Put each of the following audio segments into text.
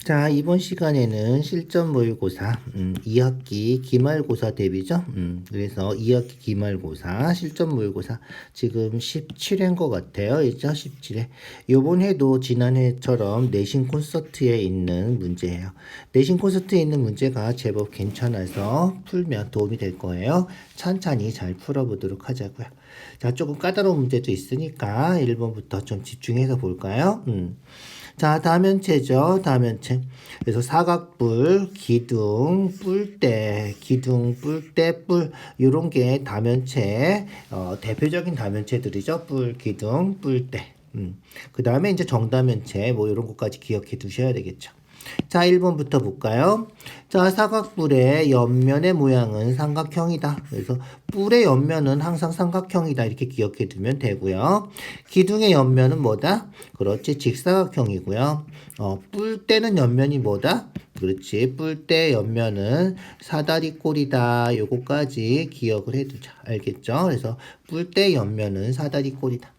자, 이번 시간에는 실전 모의고사 2학기 기말고사 대비죠. 그래서 2학기 기말고사 실전 모의고사 지금 17회인 것 같아요. 있죠? 17회. 요번 해도 지난해처럼 내신 콘서트에 있는 문제예요. 내신 콘서트에 있는 문제가 제법 괜찮아서 풀면 도움이 될 거예요. 찬찬히 잘 풀어보도록 하자고요. 자, 조금 까다로운 문제도 있으니까 1번부터 좀 집중해서 볼까요? 자, 다면체죠. 다면체. 그래서 사각뿔, 기둥, 뿔대, 기둥, 뿔대, 뿔 요런 게 다면체 대표적인 다면체들이죠. 뿔, 기둥, 뿔대. 그 다음에 이제 정다면체 뭐 이런 것까지 기억해 두셔야 되겠죠. 자, 1번부터 볼까요? 자, 사각뿔의 옆면의 모양은 삼각형이다. 그래서 뿔의 옆면은 항상 삼각형이다. 이렇게 기억해 두면 되고요. 기둥의 옆면은 뭐다? 그렇지, 직사각형이고요. 뿔대는 옆면이 뭐다? 그렇지, 뿔대 옆면은 사다리꼴이다. 요거까지 기억을 해두자. 알겠죠? 그래서 뿔대 옆면은 사다리꼴이다.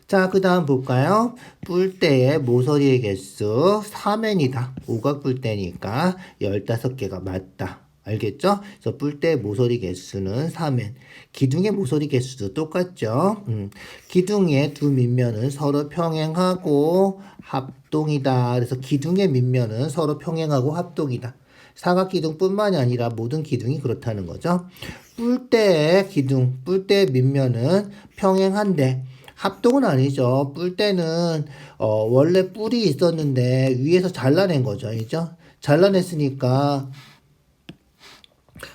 자, 그 다음 볼까요? 뿔대의 모서리의 개수 3n이다. 오각뿔대니까 15개가 맞다. 알겠죠? 그래서 뿔대의 모서리 개수는 3n. 기둥의 모서리 개수도 똑같죠? 기둥의 두 밑면은 서로 평행하고 합동이다. 그래서 기둥의 밑면은 서로 평행하고 합동이다. 사각기둥뿐만이 아니라 모든 기둥이 그렇다는 거죠. 뿔대의 기둥, 뿔대의 밑면은 평행한데 합동은 아니죠. 뿔대는 원래 뿔이 있었는데 위에서 잘라낸 거죠. 알죠? 잘라냈으니까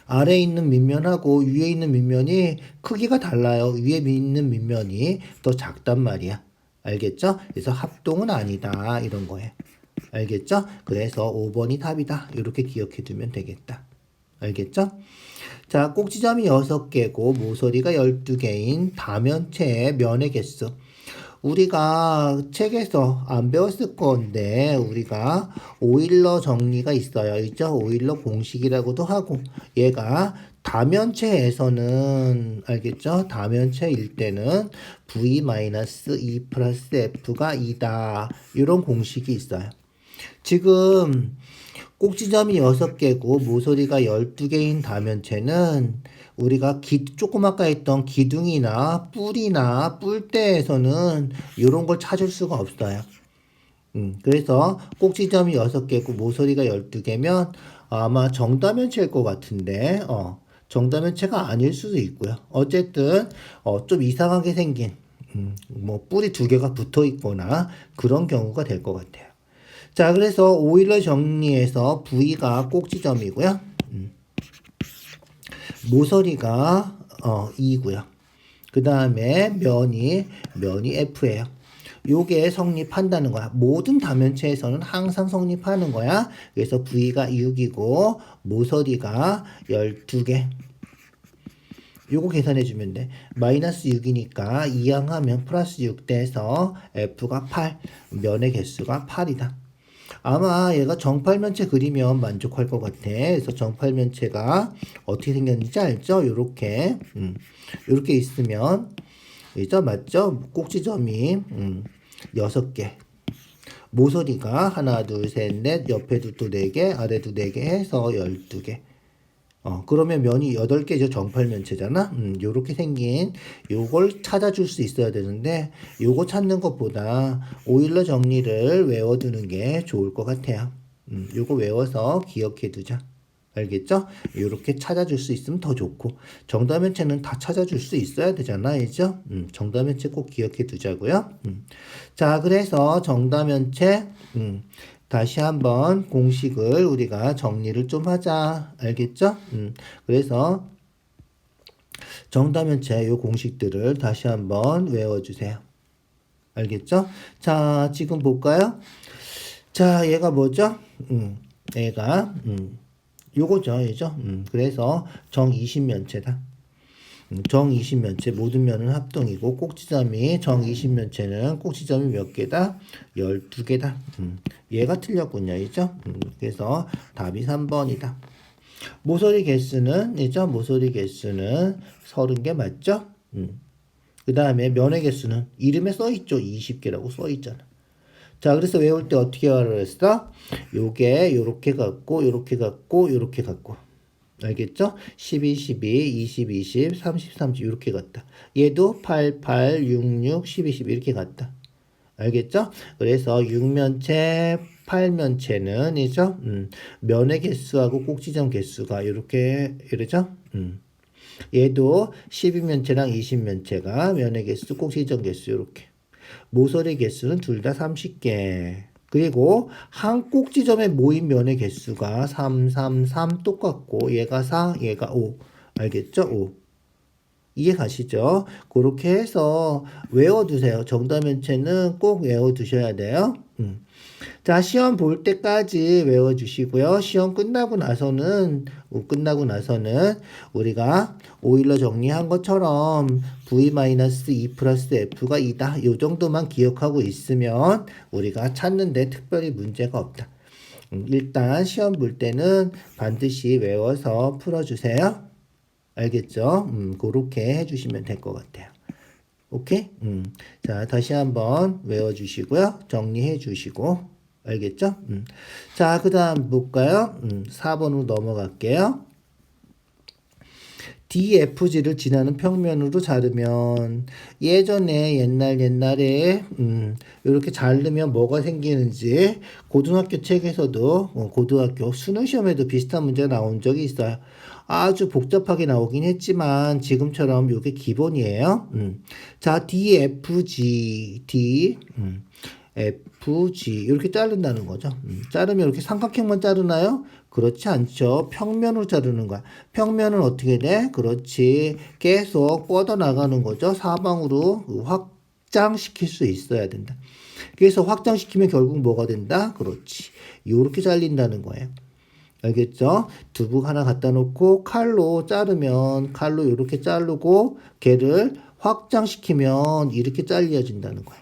아래에 있는 밑면하고 위에 있는 밑면이 크기가 달라요. 위에 있는 밑면이 더 작단 말이야. 알겠죠? 그래서 합동은 아니다. 이런 거예요. 알겠죠? 그래서 5번이 답이다. 이렇게 기억해 두면 되겠다. 알겠죠? 자, 꼭지점이 6개고 모서리가 12개인 다면체의 면의 개수. 우리가 책에서 안 배웠을 건데 우리가 오일러 정리가 있어요. 있죠? 오일러 공식이라고도 하고 얘가 다면체에서는 알겠죠? 다면체일 때는 v-2 플러스 f가 2다. 이런 공식이 있어요. 지금 꼭지점이 6개고 모서리가 12개인 다면체는 우리가 조금 아까 했던 기둥이나 뿔이나 뿔대에서는 이런 걸 찾을 수가 없어요. 그래서 꼭지점이 6개고 모서리가 12개면 아마 정다면체일 것 같은데 정다면체가 아닐 수도 있고요. 어쨌든 좀 이상하게 생긴 뭐 뿔이 2개가 붙어 있거나 그런 경우가 될 것 같아요. 자, 그래서 오일러 정리에서 V가 꼭지점이고요. 모서리가 2고요. 그 다음에 면이 F예요. 요게 성립한다는 거야. 모든 다면체에서는 항상 성립하는 거야. 그래서 V가 6이고 모서리가 12개. 요거 계산해주면 돼. 마이너스 6이니까 이항하면 플러스 6 돼서 F가 8. 면의 개수가 8이다. 아마 얘가 정팔면체 그리면 만족할 것 같아. 그래서 정팔면체가 어떻게 생겼는지 알죠? 요렇게 요렇게 있으면 이죠? 맞죠? 꼭지점이 6개. 모서리가 하나, 둘, 셋, 넷, 옆에도 또 4개, 아래도 4개 해서 12개. 그러면 면이 8개죠. 정팔면체잖아. 요렇게 생긴 요걸 찾아줄 수 있어야 되는데 요거 찾는 것보다 오일러 정리를 외워두는 게 좋을 것 같아요. 요거 외워서 기억해 두자. 알겠죠? 요렇게 찾아줄 수 있으면 더 좋고 정다면체는 다 찾아줄 수 있어야 되잖아. 알죠? 정다면체 꼭 기억해 두자고요. 자, 그래서 정다면체 다시 한번 공식을 우리가 정리를 좀 하자. 알겠죠? 그래서 정다면체 요 공식들을 다시 한번 외워주세요. 알겠죠? 자, 지금 볼까요? 자, 얘가 뭐죠? 얘가 요거죠, 얘죠? 그래서 정 20면체다. 정 20면체 모든 면은 합동이고 꼭지점이 정 20면체는 꼭지점이 몇 개다? 12개다. 얘가 틀렸군요. 이죠? 그래서 답이 3번이다. 모서리 개수는 이죠? 모서리 개수는 30개 맞죠? 그 다음에 면의 개수는 이름에 써있죠. 20개라고 써있잖아. 자, 그래서 외울 때 어떻게 하라 했어? 요게 요렇게 갖고 요렇게 갖고 요렇게 갖고. 알겠죠? 12, 12, 20, 20, 30, 30 이렇게 갔다. 얘도 8, 8, 6, 6, 12, 12 이렇게 갔다. 알겠죠? 그래서 6면체, 8면체는 이죠? 면의 개수하고 꼭지점 개수가 이렇게 이러죠? 얘도 12면체랑 20면체가 면의 개수, 꼭지점 개수 이렇게. 모서리 개수는 둘 다 30개. 그리고 한 꼭지점에 모인 면의 개수가 3, 3, 3 똑같고 얘가 4, 얘가 5. 알겠죠? 5. 이해 가시죠? 그렇게 해서 외워두세요. 정답면체는 꼭 외워두셔야 돼요. 자, 시험 볼 때까지 외워주시고요. 시험 끝나고 나서는 우리가 오일러 정리한 것처럼 v-2 플러스 f가 2다. 요 정도만 기억하고 있으면 우리가 찾는데 특별히 문제가 없다. 일단 시험 볼 때는 반드시 외워서 풀어주세요. 알겠죠? 그렇게 해주시면 될 것 같아요. 오케이? 자, 다시 한번 외워주시고요. 정리해주시고. 알겠죠? 자, 그 다음 볼까요? 4번으로 넘어갈게요. DFG를 지나는 평면으로 자르면 예전에 옛날에 이렇게 자르면 뭐가 생기는지 고등학교 책에서도 고등학교 수능 시험에도 비슷한 문제가 나온 적이 있어요. 아주 복잡하게 나오긴 했지만 지금처럼 이게 기본이에요. 자, DFG FG 이렇게 자른다는 거죠. 자르면 이렇게 삼각형만 자르나요? 그렇지 않죠. 평면으로 자르는 거야. 평면은 어떻게 돼? 그렇지. 계속 뻗어나가는 거죠. 사방으로 확장시킬 수 있어야 된다. 그래서 확장시키면 결국 뭐가 된다? 그렇지. 요렇게 잘린다는 거예요. 알겠죠? 두부 하나 갖다 놓고 칼로 자르면 칼로 이렇게 자르고 걔를 확장시키면 이렇게 잘려진다는 거예요.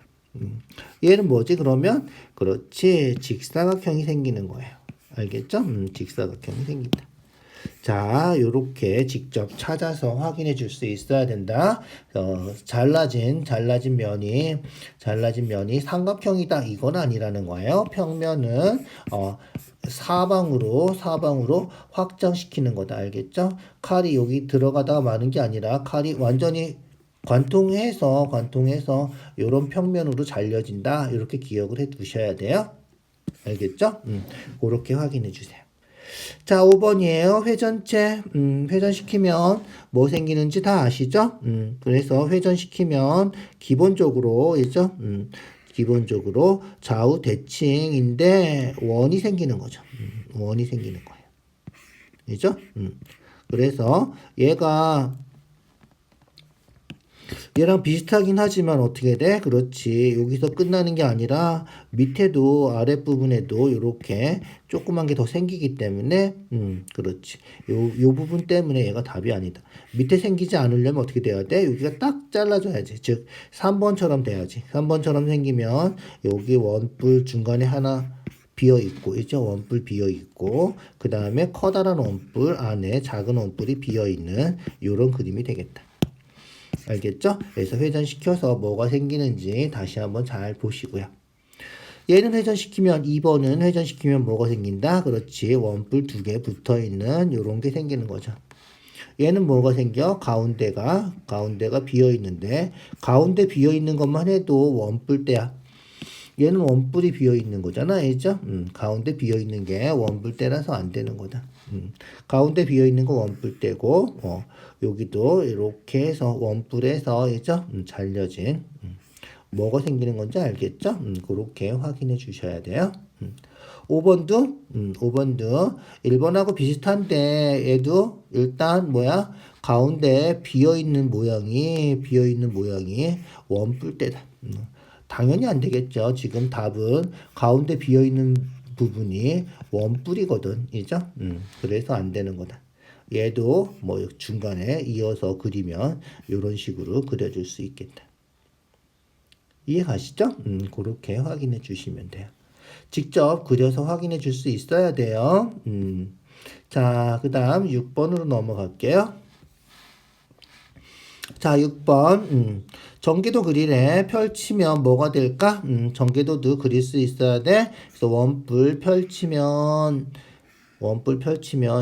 얘는 뭐지? 그러면 그렇지. 직사각형이 생기는 거예요. 알겠죠? 직사각형이 생긴다. 자, 요렇게 직접 찾아서 확인해 줄 수 있어야 된다. 잘라진 면이 삼각형이다. 이건 아니라는 거예요. 평면은, 사방으로 확장시키는 거다. 알겠죠? 칼이 여기 들어가다가 마는 게 아니라 칼이 완전히 관통해서 요런 평면으로 잘려진다. 이렇게 기억을 해 두셔야 돼요. 알겠죠? 그렇게 확인해 주세요. 자, 5번이에요. 회전체. 회전시키면 뭐 생기는지 다 아시죠? 그래서 회전시키면 기본적으로, 있죠? 기본적으로 좌우 대칭인데 원이 생기는 거죠. 원이 생기는 거예요. 그죠? 그래서 얘랑 비슷하긴 하지만 어떻게 돼? 그렇지. 여기서 끝나는 게 아니라 밑에도 아랫부분에도 이렇게 조그만 게 더 생기기 때문에 그렇지. 요 부분 때문에 얘가 답이 아니다. 밑에 생기지 않으려면 어떻게 돼야 돼? 여기가 딱 잘라줘야지. 즉 3번처럼 돼야지. 3번처럼 생기면 여기 원뿔 중간에 하나 비어 있고, 있죠? 원뿔 비어 있고, 그 다음에 커다란 원뿔 안에 작은 원뿔이 비어 있는 이런 그림이 되겠다. 알겠죠? 그래서 회전시켜서 뭐가 생기는지 다시 한번 잘 보시고요. 얘는 회전시키면 2번은 회전시키면 뭐가 생긴다? 그렇지. 원뿔 두 개 붙어 있는 요런 게 생기는 거죠. 얘는 뭐가 생겨? 가운데가 비어 있는데 가운데 비어 있는 것만 해도 원뿔대야. 얘는 원뿔이 비어 있는 거잖아. 알죠? 가운데 비어 있는 게 원뿔대라서 안 되는 거다. 가운데 비어 있는 거 원뿔대고 여기도 이렇게 해서 원뿔에서 알죠? 잘려진 뭐가 생기는 건지 알겠죠? 그렇게 확인해 주셔야 돼요. 5번도 1번하고 비슷한데 얘도 일단 뭐야? 가운데 비어 있는 모양이 원뿔대다. 당연히 안 되겠죠. 지금 답은 가운데 비어 있는 부분이 원뿔이거든. 이죠? 그래서 안 되는 거다. 얘도 뭐 중간에 이어서 그리면 이런 식으로 그려줄 수 있겠다. 이해 가시죠? 그렇게 확인해 주시면 돼요. 직접 그려서 확인해 줄 수 있어야 돼요. 자, 그 다음 6번으로 넘어갈게요. 자, 6번. 전개도 그리래. 펼치면 뭐가 될까? 전개도도 그릴 수 있어야 돼. 그래서 원뿔 펼치면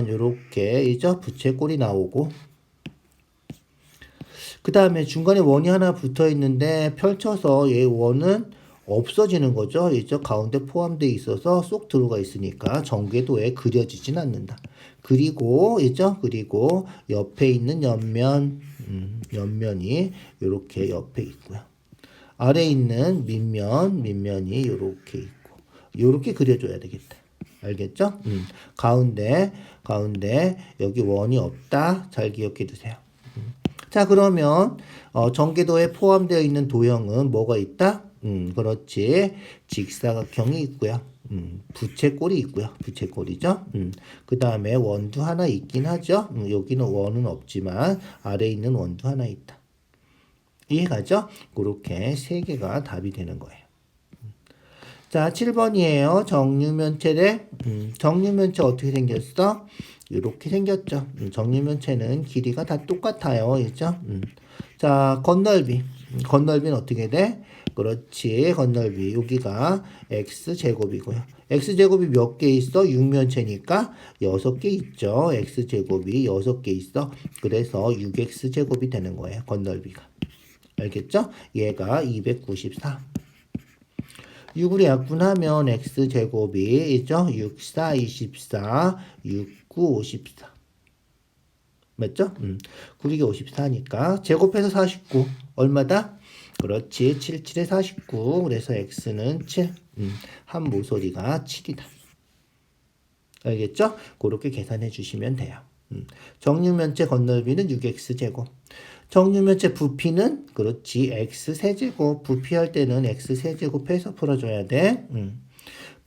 요렇게 이죠? 부채꼴이 나오고. 그 다음에 중간에 원이 하나 붙어 있는데 펼쳐서 얘 원은 없어지는 거죠. 이죠? 가운데 포함되어 있어서 쏙 들어가 있으니까 전개도에 그려지진 않는다. 그리고 있죠? 그리고 옆에 있는 옆면이 이렇게 옆에 있고요. 아래 있는 밑면이 이렇게 있고 이렇게 그려줘야 되겠다. 알겠죠? 가운데 여기 원이 없다. 잘 기억해 두세요. 자, 그러면 전개도에 포함되어 있는 도형은 뭐가 있다? 그렇지. 직사각형이 있고요. 부채꼴이 있고요. 부채꼴이죠. 그 다음에 원도 하나 있긴 하죠. 여기는 원은 없지만 아래에 있는 원도 하나 있다. 이해가죠? 그렇게 세 개가 답이 되는 거예요. 자, 7번이에요. 정류면체래. 정류면체 어떻게 생겼어? 이렇게 생겼죠. 정류면체는 길이가 다 똑같아요. 그죠? 자, 건널비. 건널비는 어떻게 돼? 그렇지. 건널비. 여기가 x제곱이고요. x제곱이 몇 개 있어? 6면체니까 6개 있죠. x제곱이 6개 있어. 그래서 6x제곱이 되는 거예요. 건널비가. 알겠죠? 얘가 294. 6으로 약분하면 x제곱이 있죠? 6, 4, 24, 6, 9, 54. 맞죠? 9, 2개 54니까 제곱해서 49. 얼마다? 그렇지. 7, 7에 49. 그래서 x는 7. 한 모서리가 7이다. 알겠죠? 그렇게 계산해 주시면 돼요. 정육면체 건널비는 6x제곱. 정육면체 부피는 그렇지 x세제곱. 부피할 때는 x세제곱 해서 풀어줘야 돼.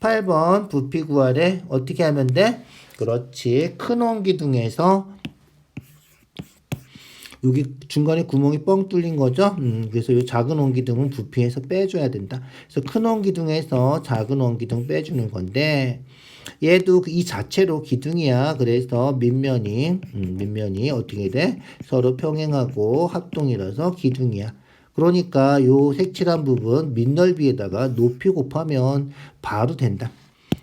8번 부피 구하래. 어떻게 하면 돼? 그렇지 큰 원기둥에서 여기 중간에 구멍이 뻥 뚫린 거죠. 그래서 이 작은 원기둥은 부피해서 빼줘야 된다. 그래서 큰 원기둥에서 작은 원기둥 빼주는 건데 얘도 이 자체로 기둥이야. 그래서 밑면이 어떻게 돼? 서로 평행하고 합동이라서 기둥이야. 그러니까 요 색칠한 부분 밑넓이에다가 높이 곱하면 바로 된다.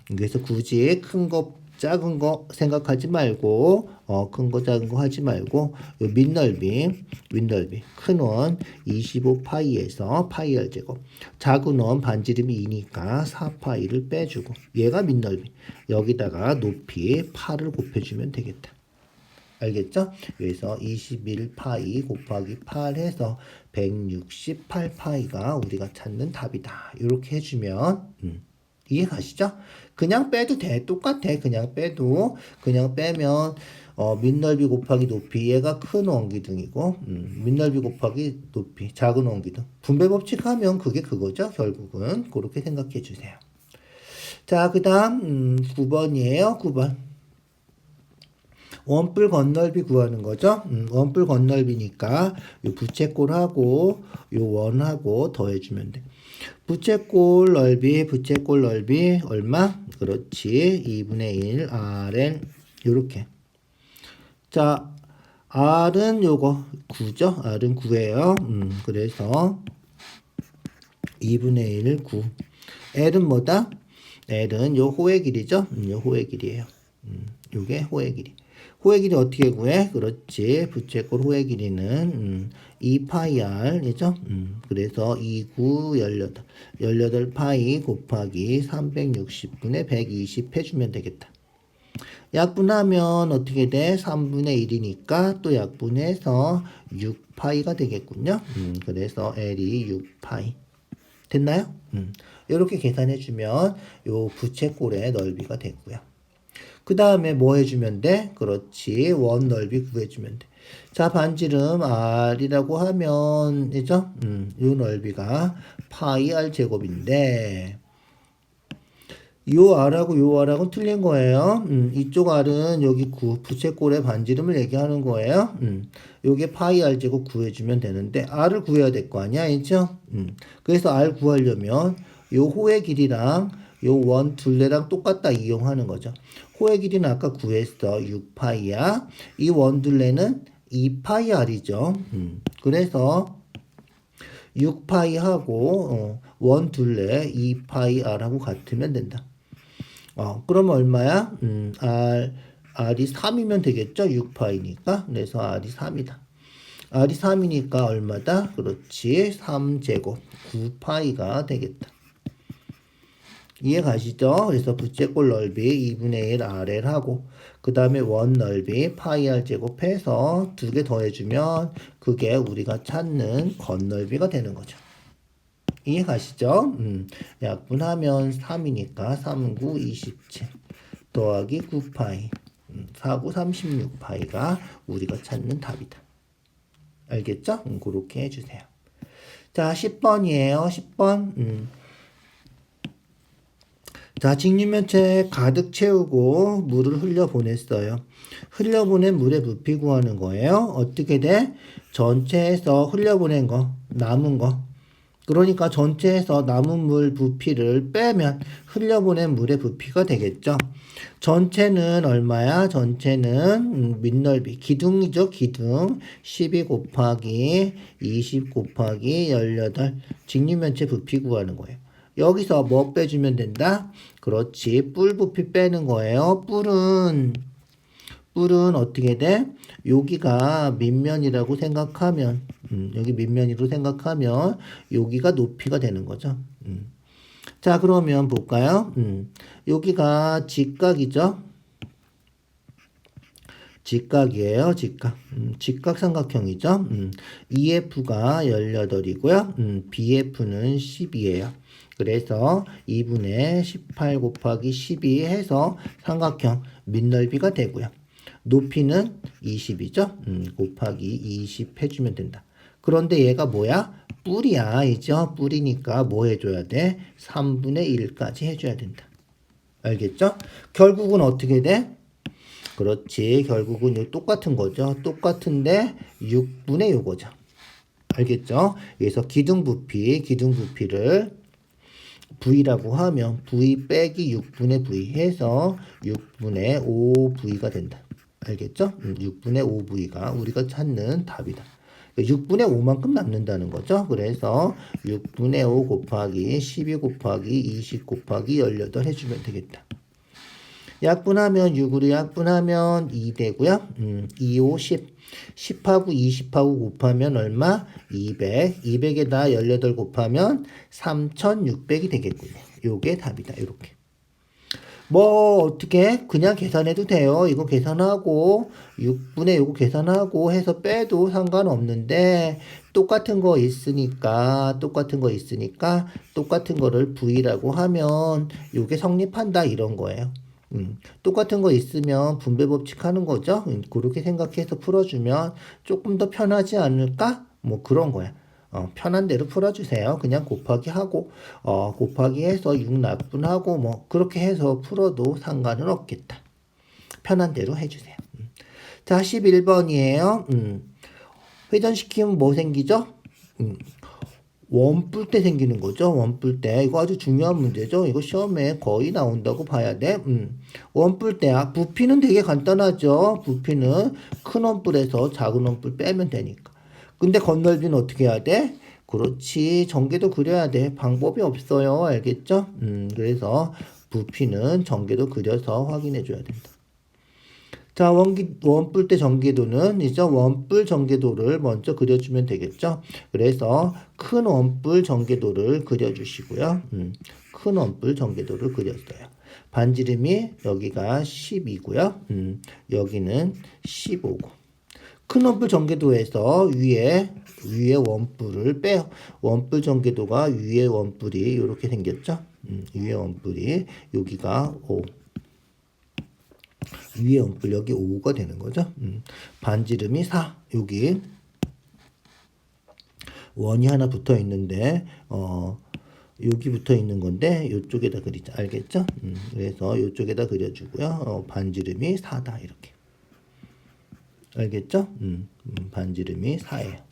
그래서 굳이 큰 거, 작은 거 생각하지 말고, 큰 거, 작은 거 하지 말고, 요 밑넓이, 큰 원 25파이에서 파이 r 제곱, 작은 원 반지름이 2니까 4파이를 빼주고, 얘가 밑넓이, 여기다가 높이 8을 곱해주면 되겠다. 알겠죠? 그래서 21파이 곱하기 8 해서 168파이가 우리가 찾는 답이다. 이렇게 해주면, 이해 가시죠? 그냥 빼도 돼. 똑같아. 그냥 빼도. 그냥 빼면, 밑넓이 곱하기 높이. 얘가 큰 원기둥이고, 밑넓이 곱하기 높이. 작은 원기둥. 분배 법칙 하면 그게 그거죠. 결국은. 그렇게 생각해 주세요. 자, 그 다음, 9번이에요. 9번. 원뿔 건널비 구하는 거죠. 원뿔 건널비니까 요 부채꼴하고 요 원하고 더해주면 돼. 부채꼴 넓이 얼마? 그렇지. 2분의 1 Rn 요렇게. 자, R은 요거 9죠. R은 9예요. 그래서 2분의 1 9. L은 뭐다? L은 요 호의 길이죠. 요 호의 길이에요. 요게 호의 길이. 호의 길이 어떻게 구해? 그렇지. 부채꼴 호의 길이는 2파이r이죠. 그래서 2, 9, 18. 18파이 곱하기 360분의 120 해주면 되겠다. 약분하면 어떻게 돼? 3분의 1이니까 또 약분해서 6파이가 되겠군요. 그래서 L이 6파이. 됐나요? 이렇게 계산해주면 요 부채꼴의 넓이가 됐고요. 그 다음에 뭐 해주면 돼? 그렇지. 원 넓이 구해주면 돼. 자, 반지름 R이라고 하면, 이죠? 요 넓이가 파이 R 제곱인데, 요 R하고 요 R하고는 틀린 거예요. 이쪽 R은 여기 부채꼴의 반지름을 얘기하는 거예요. 요게 파이 R 제곱 구해주면 되는데, R을 구해야 될 거 아니야, 이죠? 그래서 R 구하려면, 요 호의 길이랑 요 원 둘레랑 똑같다 이용하는 거죠. 호의 길이는 아까 구했어. 6파이야. 이 원 둘레는 2파이 r이죠. 그래서 6파이하고 원 둘레 2파이 r하고 같으면 된다. 그럼 얼마야? r이 3이면 되겠죠? 6파이니까. 그래서 r이 3이다. r이 3이니까 얼마다? 그렇지. 3제곱 9파이가 되겠다. 이해 가시죠? 그래서 부채꼴 넓이 2분의 1 RL 하고 그 다음에 원 넓이 파이 R 제곱해서 두 개 더해주면 그게 우리가 찾는 건 넓이가 되는 거죠. 이해 가시죠? 약분하면 3이니까 3구 27 더하기 9파이 4구 36파이가 우리가 찾는 답이다. 알겠죠? 그렇게 해주세요. 자, 10번이에요. 10번. 자, 직류면체 가득 채우고 물을 흘려보냈어요. 흘려보낸 물의 부피 구하는 거예요. 어떻게 돼? 전체에서 흘려보낸 거, 남은 거. 그러니까 전체에서 남은 물 부피를 빼면 흘려보낸 물의 부피가 되겠죠. 전체는 얼마야? 전체는 밑넓이 기둥이죠. 기둥 12 곱하기 20 곱하기 18 직류면체 부피 구하는 거예요. 여기서 뭐 빼주면 된다? 그렇지. 뿔 부피 빼는 거예요. 뿔은 어떻게 돼? 여기가 밑면이라고 생각하면 여기 밑면으로 생각하면 여기가 높이가 되는 거죠. 자, 그러면 볼까요? 여기가 직각이죠. 직각이에요. 직각. 직각삼각형이죠. EF가 18이고요. BF는 10이에요. 그래서 2분의 18 곱하기 12 해서 삼각형 밑넓이가 되고요. 높이는 20이죠. 곱하기 20 해주면 된다. 그런데 얘가 뭐야? 뿔이야. 이죠? 뿔이니까 뭐 해줘야 돼? 3분의 1까지 해줘야 된다. 알겠죠? 결국은 어떻게 돼? 그렇지. 결국은 요 똑같은 거죠. 똑같은데 6분의 요거죠. 알겠죠? 그래서 기둥부피를 V라고 하면 V 빼기 6분의 V 해서 6분의 5V가 된다. 알겠죠? 6분의 5V가 우리가 찾는 답이다. 6분의 5만큼 남는다는 거죠. 그래서 6분의 5 곱하기 12 곱하기 20 곱하기 18 해주면 되겠다. 약분하면 6으로 약분하면 2 되고요. 2, 5, 10. 10하고 20하고 곱하면 얼마? 200. 200에다 18 곱하면 3600이 되겠군요. 요게 답이다. 이렇게. 뭐 어떻게 그냥 계산해도 돼요. 이거 계산하고 6분의 요거 계산하고 해서 빼도 상관없는데 똑같은 거 있으니까 똑같은 거를 V라고 하면 요게 성립한다 이런 거예요. 똑같은 거 있으면 분배 법칙 하는 거죠. 그렇게 생각해서 풀어주면 조금 더 편하지 않을까? 뭐 그런 거야. 편한 대로 풀어주세요. 그냥 곱하기 하고, 곱하기 해서 6 납분하고, 뭐, 그렇게 해서 풀어도 상관은 없겠다. 편한 대로 해주세요. 자, 11번이에요. 회전시키면 뭐 생기죠? 원뿔 때 생기는 거죠. 원뿔 때. 이거 아주 중요한 문제죠. 이거 시험에 거의 나온다고 봐야 돼. 원뿔 때. 부피는 되게 간단하죠. 부피는 큰 원뿔에서 작은 원뿔 빼면 되니까. 근데 건널비는 어떻게 해야 돼? 그렇지. 전개도 그려야 돼. 방법이 없어요. 알겠죠? 그래서 부피는 전개도 그려서 확인해 줘야 된다. 자, 원뿔 때 전개도는 이제 원뿔 전개도를 먼저 그려주면 되겠죠. 그래서 큰 원뿔 전개도를 그려주시고요. 큰 원뿔 전개도를 그렸어요. 반지름이 여기가 10이고요. 여기는 15고. 큰 원뿔 전개도에서 위에 원뿔을 빼요. 원뿔 전개도가 위에 원뿔이 이렇게 생겼죠. 위에 원뿔이 여기가 5. 위에 원뿔 여기 5가 되는 거죠. 반지름이 4. 여기 원이 하나 붙어 있는데 여기 붙어 있는 건데 이쪽에다 그리자. 알겠죠? 그래서 이쪽에다 그려주고요. 반지름이 4다 이렇게. 알겠죠? 반지름이 4예요.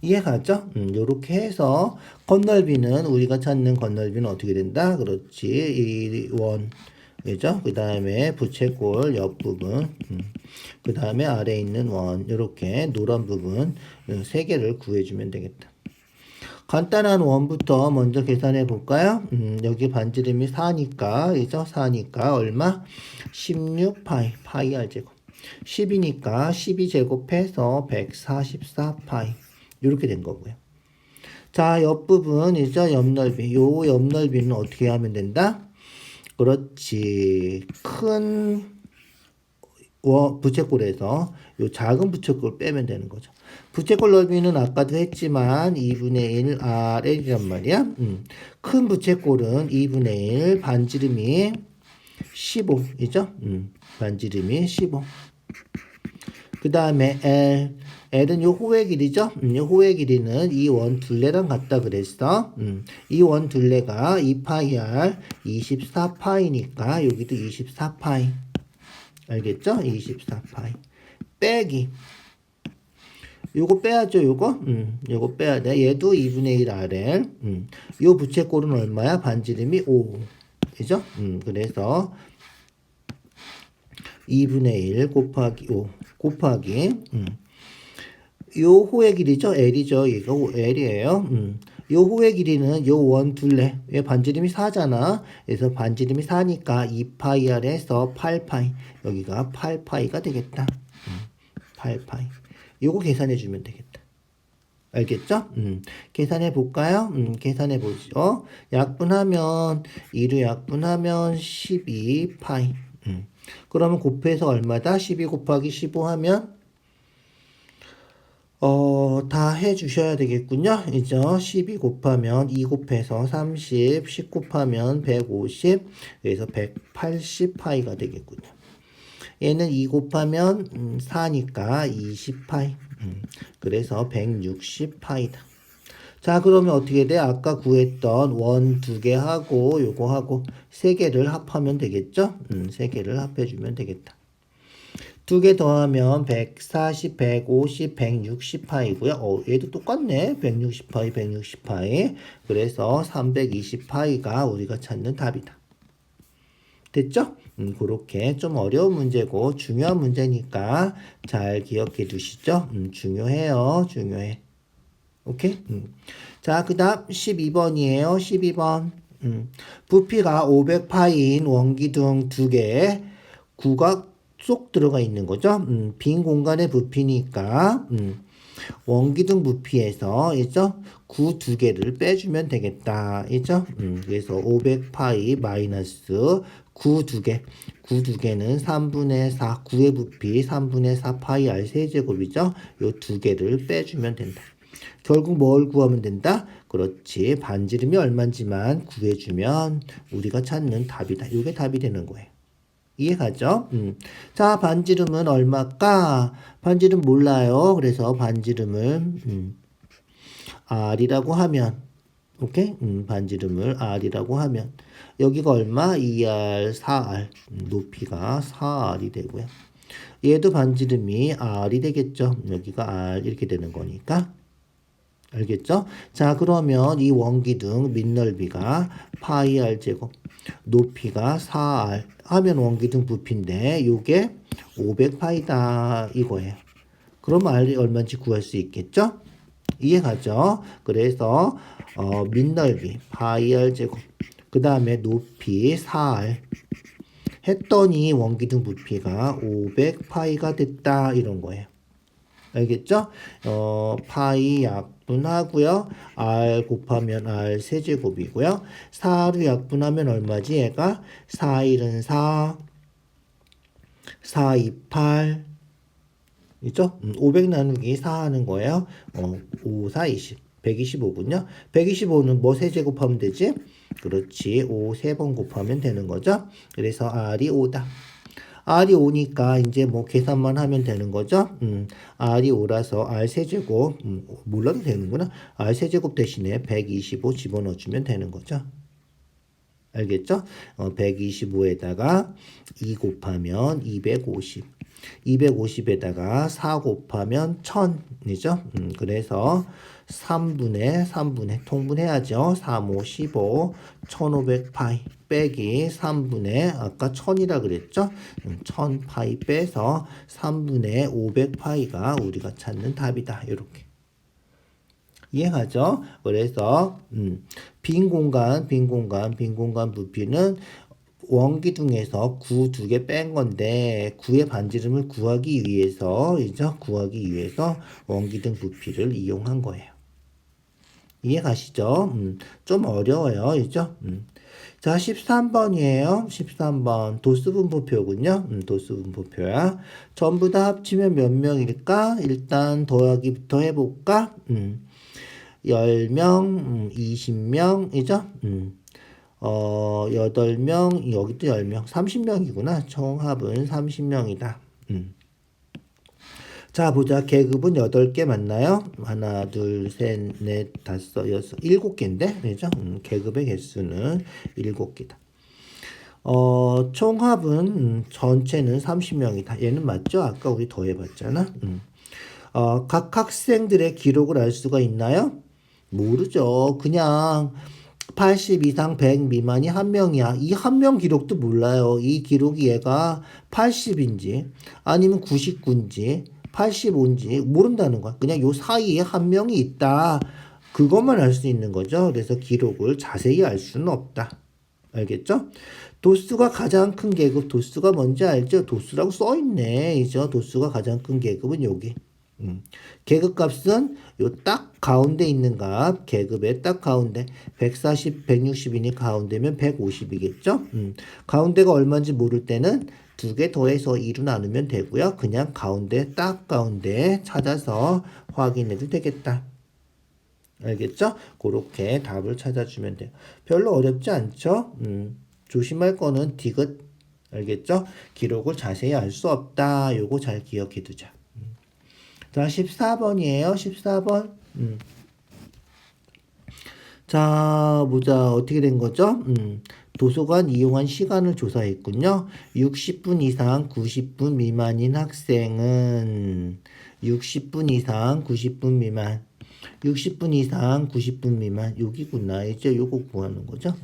이해가죠? 요렇게 해서 건널비는 우리가 찾는 건널비는 어떻게 된다? 그렇지. 이 원 그죠? 그 다음에 부채꼴 옆부분, 그 다음에 아래에 있는 원, 이렇게 노란 부분 세 개를 구해주면 되겠다. 간단한 원부터 먼저 계산해 볼까요? 여기 반지름이 4니까, 그죠? 4니까 얼마? 16파이, 파이 r제곱. 10이니까 12 제곱해서 144파이. 이렇게 된 거고요. 자, 옆부분이죠? 옆넓이. 요 옆넓이는 어떻게 하면 된다? 그렇지. 큰 부채꼴에서 요 작은 부채꼴 빼면 되는 거죠. 부채꼴 넓이는 아까도 했지만 2분의 1 RL이란 말이야. 큰 부채꼴은 2분의 1 반지름이 15이죠. 반지름이 15. 그 다음에 L은 요 호의 길이죠. 요 호의 길이는 이 원 둘레랑 같다 그랬어. 이 원 둘레가 2파이 R 24파이니까 여기도 24파이. 알겠죠? 24파이. 빼기. 요거 빼야죠, 요거? 요거 빼야 돼. 얘도 2분의 1 RL. 요 부채꼴은 얼마야? 반지름이 5. 그죠? 그래서 2분의 1 곱하기 5 곱하기 요 호의 길이죠? L이죠. 이거 L이에요. 요 호의 길이는 요 원 둘레. 얘 반지름이 4잖아. 그래서 반지름이 4니까 2파이 R에서 8파이. 여기가 8파이가 되겠다. 8파이. 요거 계산해 주면 되겠다. 알겠죠? 계산해 볼까요? 계산해 보죠. 약분하면 2로 약분하면 12파이. 그러면 곱해서 얼마다? 12 곱하기 15 하면 다 해주셔야 되겠군요. 이죠? 12 곱하면 2 곱해서 30, 10 곱하면 150, 그래서 180파이가 되겠군요. 얘는 2 곱하면 4니까 20파이. 그래서 160파이다. 자, 그러면 어떻게 돼? 아까 구했던 원 2개 하고 요거 하고 3개를 합하면 되겠죠? 3개를 합해주면 되겠다. 2개 더하면 140, 150, 160파이고요. 얘도 똑같네. 160파이, 160파이. 그래서 320파이가 우리가 찾는 답이다. 됐죠? 그렇게 좀 어려운 문제고 중요한 문제니까 잘 기억해 두시죠. 중요해요. 중요해. 오케이? 자, 그 다음 12번이에요. 12번. 부피가 500파인 원기둥 2개 구각 쏙 들어가 있는 거죠. 빈 공간의 부피니까 원기둥 부피에서 있죠? 구 2개를 빼주면 되겠다. 있죠? 그래서 500파이 마이너스 구 2개. 구 2개는 3분의 4. 9의 부피 3분의 4 파이 R 세제곱이죠? 요 2개를 빼주면 된다. 결국 뭘 구하면 된다? 그렇지. 반지름이 얼마인지만 구해주면 우리가 찾는 답이다. 이게 답이 되는 거예요. 이해가죠? 자, 반지름은 얼마일까? 반지름 몰라요. 그래서 반지름을 R이라고 하면 오케이? 반지름을 R이라고 하면 여기가 얼마? 2R, 4R. 높이가 4R이 되고요. 얘도 반지름이 R이 되겠죠? 여기가 R 이렇게 되는 거니까. 알겠죠? 자, 그러면 이 원기둥 밑넓이가 파이 R 제곱, 높이가 4R 하면 원기둥 부피인데 요게 500파이다 이거예요. 그럼 R이 얼마인지 구할 수 있겠죠? 이해가죠? 그래서 밑넓이 파이 R 제곱, 그 다음에 높이 4R 했더니 원기둥 부피가 500파이가 됐다 이런 거예요. 알겠죠? 파이 약분하고요. R 곱하면 R 세제곱이고요. 4로 약분하면 얼마지 얘가? 4, 1은 4, 4, 2, 8 있죠? 500 나누기 4 하는 거예요. 5, 4, 20. 125군요. 125는 뭐 세제곱하면 되지? 그렇지. 5 3번 곱하면 되는 거죠. 그래서 R이 5다. R이 5니까 이제 뭐 계산만 하면 되는 거죠. R이 5라서 R 세제곱, 몰라도 되는구나. R 세제곱 대신에 125 집어넣어주면 되는 거죠. 알겠죠? 125에다가 2 곱하면 250. 250에다가 4 곱하면 1000이죠. 그래서 3분의 통분해야죠. 3, 5, 15, 1500파이. 빼기 3분의 아까 1000이라 그랬죠? 1000파이 빼서 3분의 500파이가 우리가 찾는 답이다. 이렇게. 이해가죠? 그래서 빈 공간 부피는 원기둥에서 9 두 개 뺀 건데 9의 반지름을 구하기 위해서 원기둥 부피를 이용한 거예요. 이해가시죠? 좀 어려워요. 그죠? 자, 13번이에요. 13번. 도수분포표군요. 도수분포표야. 전부 다 합치면 몇 명일까? 일단 더하기부터 해볼까? 10명, 20명이죠? 8명, 여기도 10명, 30명이구나. 총합은 30명이다. 자, 보자. 계급은 8개 맞나요? 하나, 둘, 셋, 넷, 다섯, 여섯, 7개인데? 그죠? 계급의 개수는 7개다. 총합은, 전체는 30명이다. 얘는 맞죠? 아까 우리 더해봤잖아. 각 학생들의 기록을 알 수가 있나요? 모르죠. 그냥 80 이상 100 미만이 한 명이야. 이 한 명 기록도 몰라요. 이 기록이 얘가 80인지 아니면 99인지 85인지 모른다는 거야. 그냥 요 사이에 한 명이 있다. 그것만 알 수 있는 거죠. 그래서 기록을 자세히 알 수는 없다. 알겠죠? 도수가 가장 큰 계급, 도수가 뭔지 알죠? 도수라고 써있네. 이죠? 도수가 가장 큰 계급은 여기. 계급값은 요 딱 가운데 있는 값, 계급의 딱 가운데 140, 160이니 가운데면 150이겠죠? 가운데가 얼마인지 모를 때는 두 개 더해서 2로 나누면 되고요. 그냥 가운데 딱 가운데 찾아서 확인해도 되겠다. 알겠죠? 그렇게 답을 찾아주면 돼요. 별로 어렵지 않죠? 조심할 거는 디귿. 알겠죠? 기록을 자세히 알 수 없다. 요거 잘 기억해 두자. 자, 14번이에요. 14번. 자, 보자. 어떻게 된 거죠? 도서관 이용한 시간을 조사했군요. 60분 이상 90분 미만인 학생은 60분 이상 90분 미만 60분 이상 90분 미만 여기구나. 이제 요거 구하는 거죠.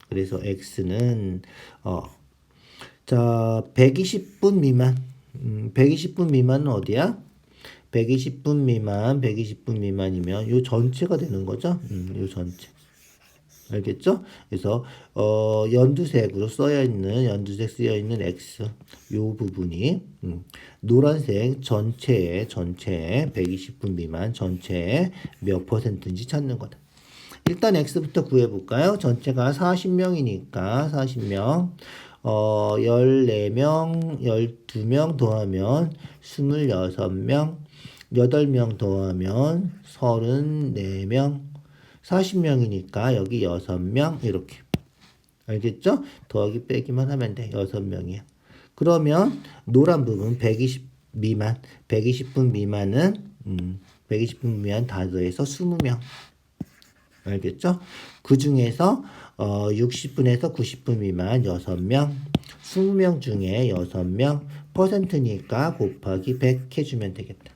그래서 X는 자 120분 미만 120분 미만은 어디야? 120분 미만이면 요 전체가 되는 거죠. 요 전체. 알겠죠? 그래서 연두색으로 연두색 쓰여 있는 X 요 부분이 노란색 전체에 120분 미만 전체에 몇 %인지 찾는 거다. 일단 X부터 구해 볼까요? 전체가 40명이니까 40명 14명 12명 더하면 26명 8명 더하면 34명 40명이니까 여기 6명 이렇게. 알겠죠? 더하기 빼기만 하면 돼. 6명이야. 그러면 노란 부분 120분 미만은 120분 미만 다 더해서 20명. 알겠죠? 그 중에서 60분에서 90분 미만 6명, 20명 중에 6명, %니까 곱하기 100 해주면 되겠다.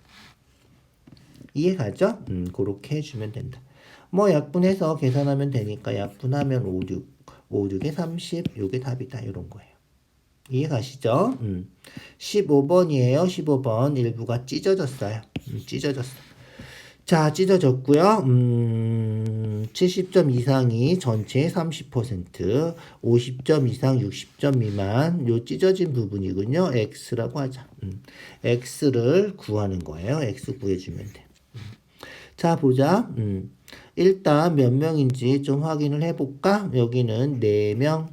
이해가죠? 그렇게 해주면 된다. 뭐 약분해서 계산하면 되니까 약분하면 5, 6에 30 요게 답이다. 이런 거예요. 이해가시죠? 15번이에요. 15번 일부가 찢어졌어요. 찢어졌어. 자, 찢어졌고요. 70점 이상이 전체의 30%, 50점 이상 60점 미만 요 찢어진 부분이군요. X라고 하자. X를 구하는 거예요. X 구해주면 돼. 자, 보자. 일단 몇 명인지 좀 확인을 해볼까? 여기는 4명,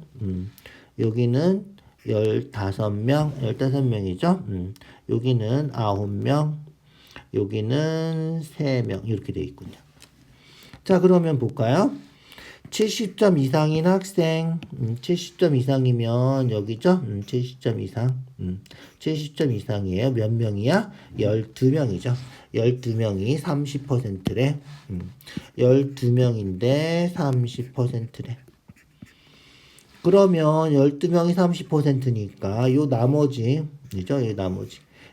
여기는 15명이죠. 여기는 9명, 여기는 3명 이렇게 되어 있군요. 자, 그러면 볼까요? 70점 이상인 학생 70점 이상이면 여기죠? 70점 이상 70점 이상이에요. 몇 명이야? 12명이죠. 12명이 30%래. 12명인데 30%래. 그러면 12명이 30%니까 요 나머지죠?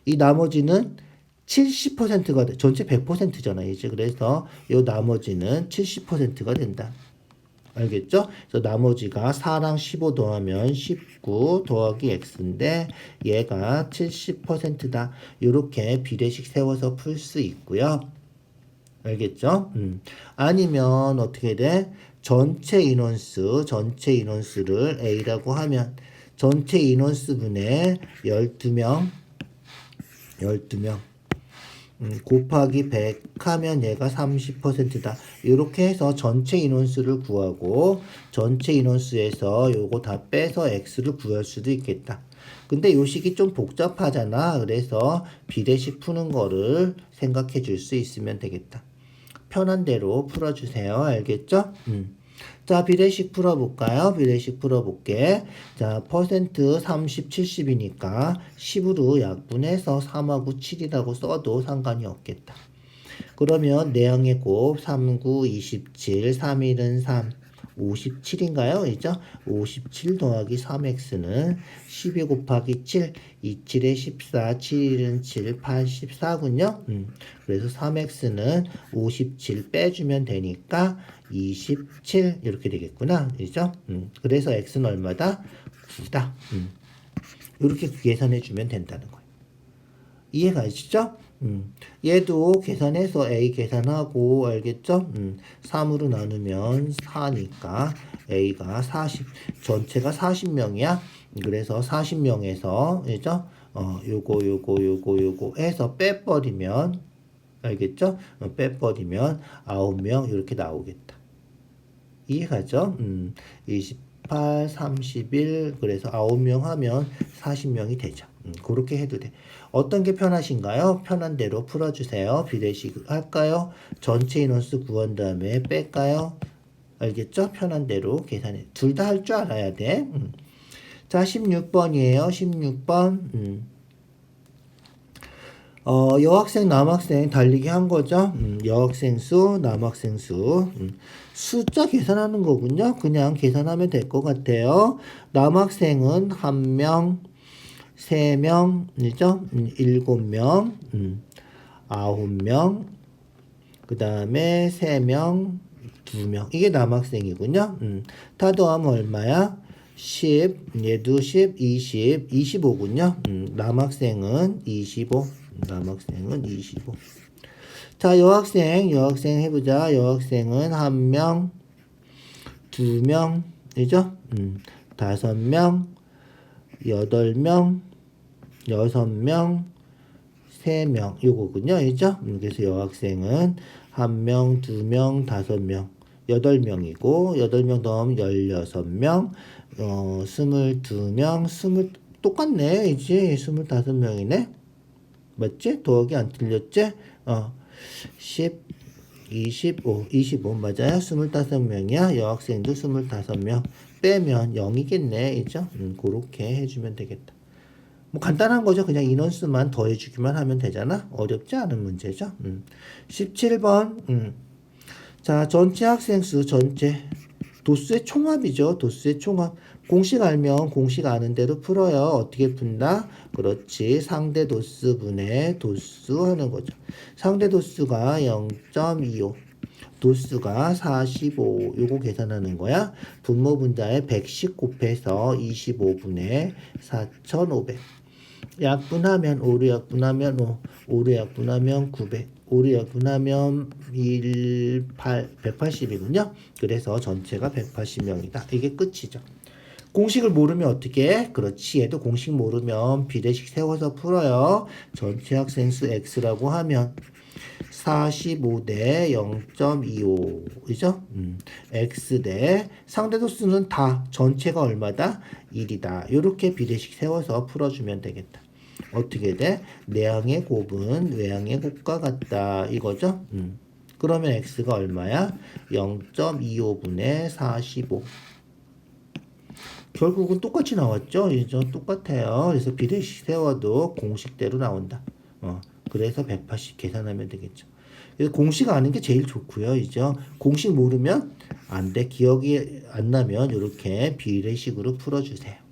이 나머지는 70%가 돼. 전체 100%잖아, 이제. 그래서 요 나머지는 70%가 된다. 알겠죠? 그래서 나머지가 4랑 15 더하면 19 더하기 x인데 얘가 70%다. 이렇게 비례식 세워서 풀 수 있고요. 알겠죠? 아니면 어떻게 돼? 전체 인원수를 A라고 하면 전체 인원수분의 12명 곱하기 100 하면 얘가 30%다. 이렇게 해서 전체 인원수를 구하고 전체 인원수에서 요거 다 빼서 x를 구할 수도 있겠다. 근데 요 식이 좀 복잡하잖아. 그래서 비례식 푸는 거를 생각해 줄 수 있으면 되겠다. 편한 대로 풀어주세요. 알겠죠? 자, 비례식 풀어볼까요? 비례식 풀어볼게. 자, 퍼센트 30, 70이니까 10으로 약분해서 3하고 7이라고 써도 상관이 없겠다. 그러면 내항의 곱 3, 9, 27, 3, 1은 3, 57인가요? 이죠? 57 더하기 3x는 12 곱하기 7, 27에 14, 7, 1은 7, 84군요. 그래서 3x는 57 빼주면 되니까 27 이렇게 되겠구나. 그죠? 그래서 x는 얼마다? 9다. 이렇게 계산해주면 된다는 거예요. 이해가시죠? 얘도 계산해서 A 계산하고 알겠죠? 3으로 나누면 4니까 A가 40 전체가 40명이야. 그래서 40명에서 그죠? 요거 해서 빼버리면 알겠죠? 빼버리면 9명 이렇게 나오겠다. 이해가죠? 28, 31 그래서 9명 하면 40명이 되죠. 그렇게 해도 돼. 어떤 게 편하신가요? 편한 대로 풀어주세요. 비례식 할까요? 전체 인원수 구한 다음에 뺄까요? 알겠죠? 편한 대로 계산해. 둘 다 할 줄 알아야 돼. 자, 16번이에요. 16번. 여학생, 남학생 달리기 한 거죠. 여학생 수, 남학생 수. 숫자 계산하는 거군요. 그냥 계산하면 될 것 같아요. 남학생은 1명, 3명이죠. 7명, 9명, 그 다음에 3명, 2명. 이게 남학생이군요. 다 더하면 얼마야? 10, 얘도 10, 20, 25군요. 남학생은 25. 남학생은 25. 자, 여학생 해보자. 여학생은 1명, 2명이죠? 5명, 8명, 6명, 3명. 요거군요. 그죠? 그래서 여학생은 1명, 2명, 5명, 8명이고, 8명 더하면 16명, 22명, 똑같네. 이제 25명이네. 맞지? 더하기 안 틀렸지? 10, 25 맞아요? 25명이야. 여학생도 25명. 빼면 0이겠네. 그죠? 그렇게 해주면 되겠다. 뭐 간단한 거죠. 그냥 인원수만 더해주기만 하면 되잖아. 어렵지 않은 문제죠. 17번. 자, 전체 학생 수, 전체. 도수의 총합이죠. 도수의 총합. 공식 알면 공식 아는 대로 풀어요. 어떻게 푼다? 그렇지. 상대 도수분의 도수 하는 거죠. 상대 도수가 0.25. 도수가 45. 요거 계산하는 거야. 분모 분자에 110 곱해서 25분의 4,500. 약분하면 5로 약분하면 5로 약분하면 900. 5로 약분하면 180이군요. 그래서 전체가 180명이다. 이게 끝이죠. 공식을 모르면 어떻게 해? 그렇지. 얘도 공식 모르면 비례식 세워서 풀어요. 전체 학생 수 x라고 하면 45대 0.25 그죠? x 대 상대도 수는 다 전체가 얼마다? 1이다. 이렇게 비례식 세워서 풀어주면 되겠다. 어떻게 돼? 내항의 곱은 외항의 곱과 같다. 이거죠? 그러면 x가 얼마야? 0.25분의 45. 결국은 똑같이 나왔죠? 이죠? 똑같아요. 그래서 비례식 세워도 공식대로 나온다. 그래서 180 계산하면 되겠죠. 그래서 공식 아는 게 제일 좋고요. 이죠? 공식 모르면 안 돼. 기억이 안 나면 이렇게 비례식으로 풀어주세요.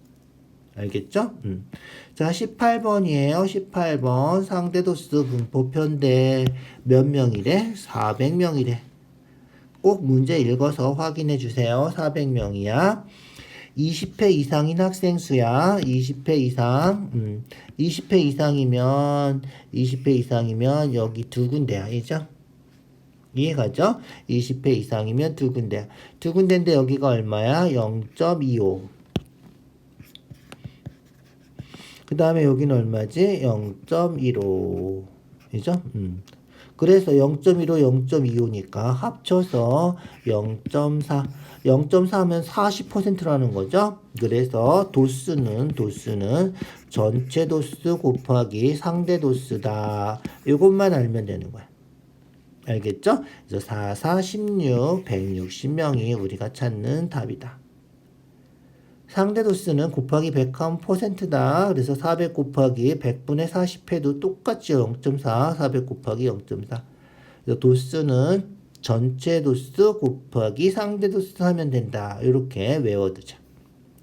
알겠죠? 자, 18번이에요. 18번. 상대도수 분포편대 몇 명이래? 400명이래. 꼭 문제 읽어서 확인해 주세요. 400명이야. 20회 이상인 학생 수야. 20회 이상. 20회 이상이면 여기 두 군데야. 이죠? 이해가죠? 20회 이상이면 두 군데야. 두 군데인데 여기가 얼마야? 0.25. 그 다음에 여기는 얼마지? 0.15. 이죠? 그래서 0.15, 0.25니까 합쳐서 0.4. 0.4면 40%라는 거죠. 그래서 도수는 전체 도수 곱하기 상대 도수다. 이것만 알면 되는 거야. 알겠죠? 그래서 4, 4, 16, 160명이 우리가 찾는 답이다. 상대 도수는 곱하기 100하면 %다. 그래서 400 곱하기 100분의 40 해도 똑같죠. 0.4, 400 곱하기 0.4. 그래서 도수는 전체 도수 곱하기 상대 도수 하면 된다. 이렇게 외워두자.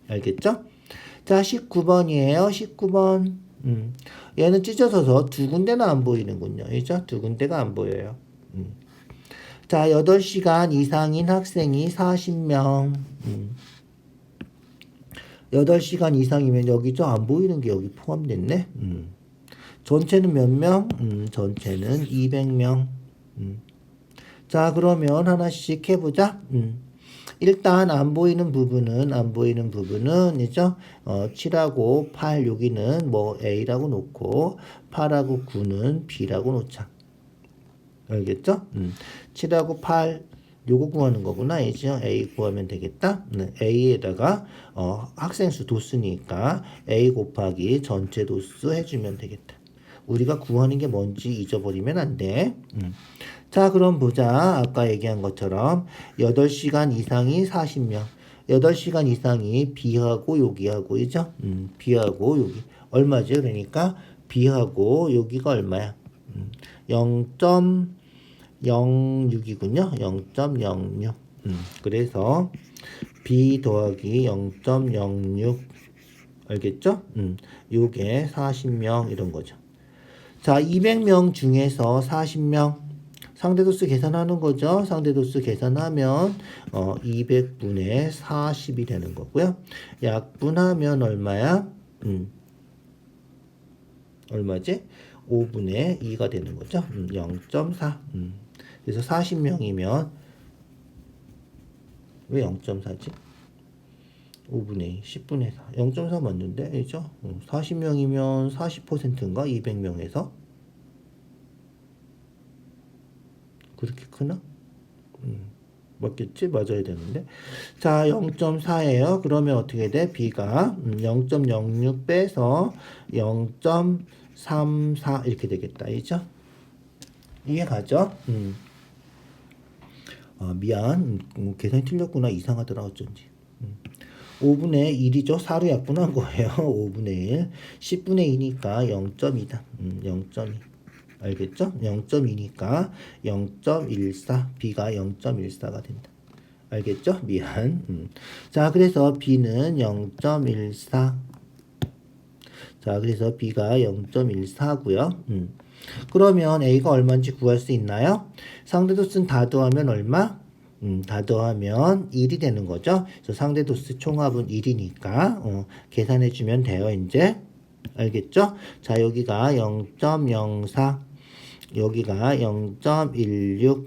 알겠죠? 자, 19번이에요. 19번. 얘는 찢어져서 두 군데는 안 보이는군요. 그죠? 두 군데가 안 보여요. 자, 8시간 이상인 학생이 40명. 8시간 이상이면 여기죠? 안 보이는 게 여기 포함됐네. 전체는 몇 명? 전체는 200명. 자, 그러면 하나씩 해보자. 일단 안 보이는 부분은 이죠? 7하고 8 여기는 뭐 A라고 놓고 8하고 9는 B라고 놓자. 알겠죠? 7하고 8 요거 구하는 거구나. 이죠? A 구하면 되겠다. A에다가 학생 수 도수니까 A 곱하기 전체 도수 해주면 되겠다. 우리가 구하는 게 뭔지 잊어버리면 안 돼. 자, 그럼 보자. 아까 얘기한 것처럼 8시간 이상이 40명. 8시간 이상이 B하고 여기하고 이죠? B하고 여기 얼마죠? 그러니까 B하고 여기가 얼마야? 0.06이군요. 0.06. 그래서 B 더하기 0.06 알겠죠? 요게 40명 이런 거죠. 자, 200명 중에서 40명 상대도수 계산하는 거죠. 상대도수 계산하면 200분의 40이 되는 거고요. 약분하면 얼마야? 얼마지? 5분의 2가 되는 거죠. 0.4. 그래서 40명이면 왜 0.4지? 5분의 2, 10분의 4. 0.4 맞는데? 그죠? 40명이면 40%인가? 200명에서? 그렇게 크나? 맞겠지? 맞아야 되는데. 자, 0.4예요. 그러면 어떻게 돼? B가 0.06 빼서 0.34 이렇게 되겠다. 이죠? 이해가죠? 미안. 계산이 틀렸구나. 이상하더라. 어쩐지. 5분의 1이죠. 4로 약분한 거예요. 5분의 1. 10분의 2니까 0.2다. 0.2. 알겠죠? 0.2니까 0.14. B가 0.14가 된다. 알겠죠? 미안. 자, 그래서 B는 0.14. 자, 그래서 B가 0.14고요. 그러면 A가 얼마인지 구할 수 있나요? 상대도수는 다 더하면 얼마? 다 더하면 1이 되는 거죠. 그래서 상대도수 총합은 1이니까 계산해 주면 돼요. 이제 알겠죠? 자, 여기가 0.04, 여기가 0.16,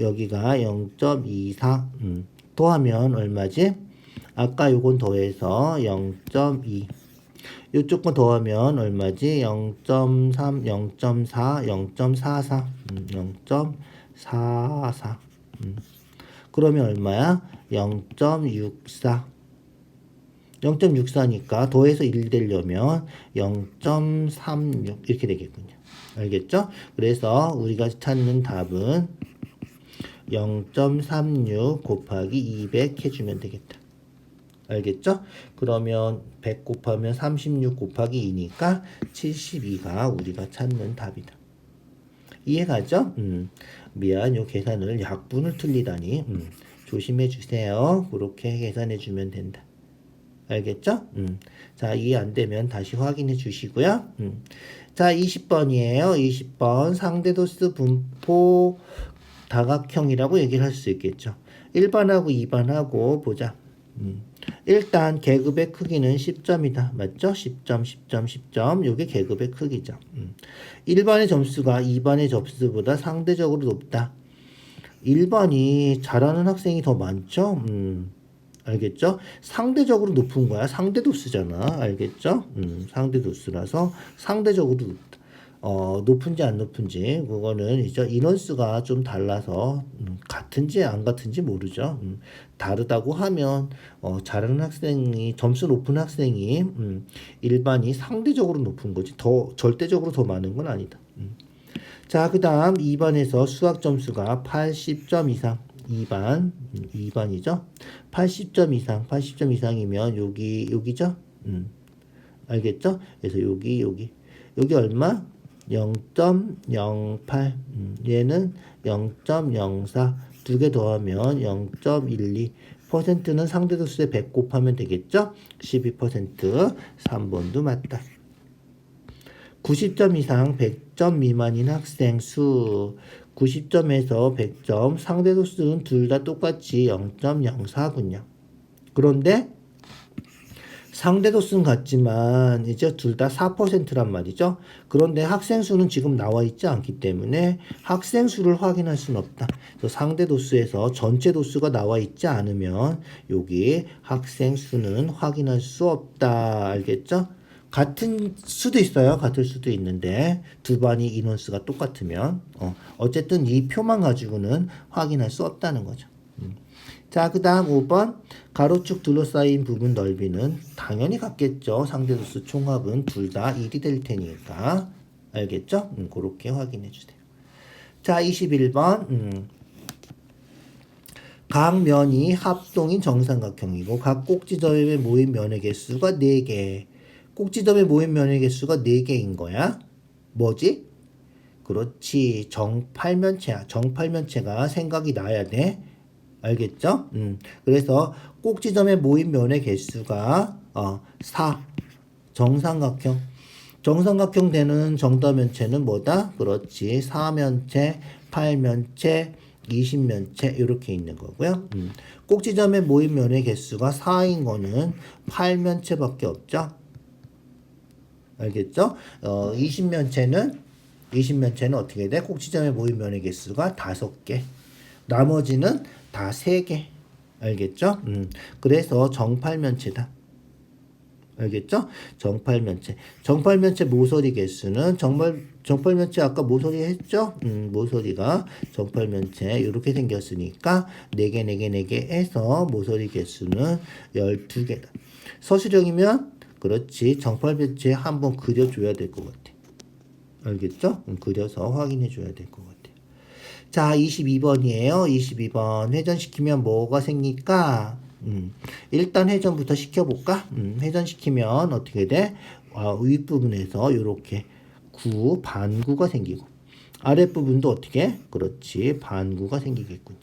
여기가 0.24. 더하면 얼마지? 아까 요건 더해서 0.2. 요쪽 거 더하면 얼마지? 0.3, 0.4, 0.44. 0.44. 그러면 얼마야? 0.64. 0.64니까 더해서 1 되려면 0.36 이렇게 되겠군요. 알겠죠? 그래서 우리가 찾는 답은 0.36 곱하기 200 해주면 되겠다. 알겠죠? 그러면 100 곱하면 36 곱하기 2니까 72가 우리가 찾는 답이다. 이해가죠? 미안, 요 계산을 약분을 틀리다니. 조심해 주세요. 그렇게 계산해 주면 된다. 알겠죠? 자, 이해 안 되면 다시 확인해 주시고요. 자, 20번이에요. 20번 상대도수 분포 다각형이라고 얘기를 할 수 있겠죠. 1반하고 2반하고 보자. 일단 계급의 크기는 10점이다. 맞죠? 10점, 10점, 10점. 요게 계급의 크기죠. 1반의 점수가 2반의 점수보다 상대적으로 높다. 1반이 잘하는 학생이 더 많죠? 알겠죠? 상대적으로 높은 거야. 상대도수잖아. 알겠죠? 상대도수라서 상대적으로 높다. 높은지 안 높은지 그거는 이제 인원수가 좀 달라서 같은지 안 같은지 모르죠. 다르다고 하면 잘하는 학생이 점수 높은 학생이 일반이 상대적으로 높은 거지 더 절대적으로 더 많은 건 아니다. 자, 그 다음 2반에서 수학 점수가 80점 이상 2반이죠. 80점 이상 80점 이상이면 여기죠. 알겠죠? 그래서 여기 얼마? 0.08 얘는 0.04 두 개 더하면 0.12 퍼센트는 상대도수에 100 곱하면 되겠죠? 12% 3번도 맞다. 90점 이상 100점 미만인 학생 수 90점에서 100점 상대도수는 둘 다 똑같이 0.04군요. 그런데 상대도수는 같지만 이제 둘 다 4%란 말이죠. 그런데 학생 수는 지금 나와 있지 않기 때문에 학생 수를 확인할 수는 없다. 그래서 상대도수에서 전체 도수가 나와 있지 않으면 여기 학생 수는 확인할 수 없다. 알겠죠? 같은 수도 있어요. 같을 수도 있는데 두 반이 인원수가 똑같으면 어쨌든 이 표만 가지고는 확인할 수 없다는 거죠. 자, 그 다음 5번 가로축 둘러싸인 부분 넓이는 당연히 같겠죠. 상대도수 총합은 둘 다 1이 될 테니까 알겠죠? 그렇게 확인해 주세요. 자, 21번 각 면이 합동인 정삼각형이고 각 꼭지점에 모인 면의 개수가 4개. 꼭지점에 모인 면의 개수가 4개인 거야. 뭐지? 그렇지. 정팔면체야. 정팔면체가 생각이 나야 돼. 알겠죠? 그래서 꼭지점에 모인 면의 개수가 4. 정삼각형. 정삼각형 되는 정다면체는 뭐다? 그렇지. 4면체, 8면체, 20면체 이렇게 있는 거고요. 꼭지점에 모인 면의 개수가 4인 거는 8면체밖에 없죠. 알겠죠? 20면체는 어떻게 돼? 꼭지점에 모인 면의 개수가 5개. 나머지는 다 3개. 알겠죠? 그래서 정팔면체다. 알겠죠? 정팔면체. 정팔면체 모서리 개수는 정팔면체 아까 모서리 했죠? 모서리가 정팔면체 이렇게 생겼으니까 4개, 4개, 4개 해서 모서리 개수는 12개다. 서술형이면 그렇지. 정팔면체 한번 그려줘야 될 것 같아. 알겠죠? 그려서 확인해 줘야 될 것 같아. 자, 22번이에요. 22번. 회전시키면 뭐가 생길까? 일단 회전부터 시켜볼까? 회전시키면 어떻게 돼? 윗부분에서 이렇게 반구가 생기고 아랫부분도 어떻게? 그렇지. 반구가 생기겠군요.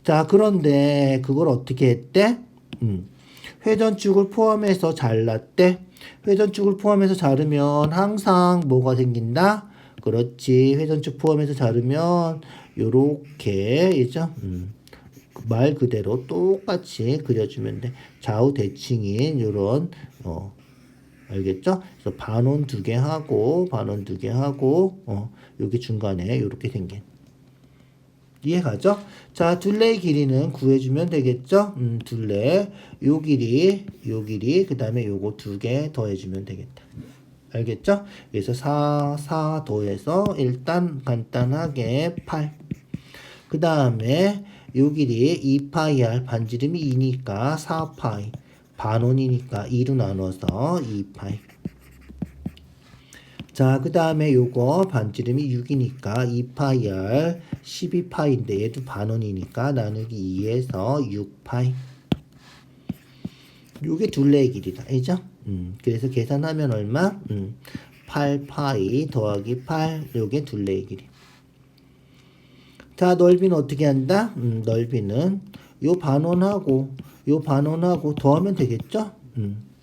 자, 그런데 그걸 어떻게 했대? 회전축을 포함해서 잘랐대. 회전축을 포함해서 자르면 항상 뭐가 생긴다? 그렇지. 회전축 포함해서 자르면 요렇게 이죠. 말 그대로 똑같이 그려주면 돼. 좌우 대칭인 요런 알겠죠? 그래서 반원 2개 하고 반원 2개 하고 여기 중간에 요렇게 생긴. 이해가죠? 자, 둘레의 길이는 구해주면 되겠죠? 둘레 요 길이 그 다음에 요거 2개 더해주면 되겠다. 알겠죠? 그래서 4 더해서 일단 간단하게 8. 그 다음에 요 길이 2파이r 반지름이 2니까 4파이 반원이니까 2로 나눠서 2파이. 자, 그 다음에 요거 반지름이 6이니까 2파이r 12파이인데 얘도 반원이니까 나누기 2에서 6파이. 요게 둘레의 길이다. 알죠? 그래서 계산하면 얼마? 8파이 더하기 8 요게 둘레의 길이. 자, 넓이는 어떻게 한다? 넓이는 요 반원하고 더하면 되겠죠?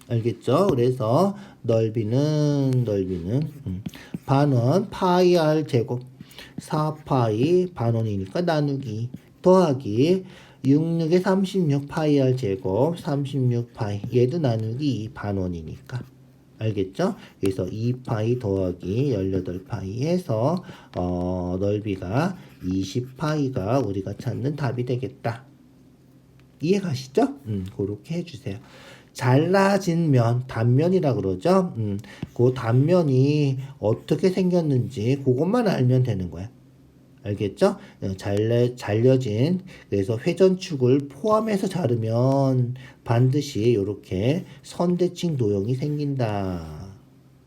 알겠죠? 그래서 넓이는 반원 파이 r 제곱. 4파이 반원이니까 나누기 더하기 66에 36 파이 r 제곱 36 파이 얘도 나누기 2 반원이니까 알겠죠? 그래서 2파이 더하기 18파이 해서 넓이가 20파이가 우리가 찾는 답이 되겠다. 이해 가시죠? 그렇게 해주세요. 잘라진 면, 단면이라 그러죠? 그 단면이 어떻게 생겼는지 그것만 알면 되는 거야. 알겠죠? 잘려진, 그래서 회전축을 포함해서 자르면 반드시 이렇게 선대칭 도형이 생긴다.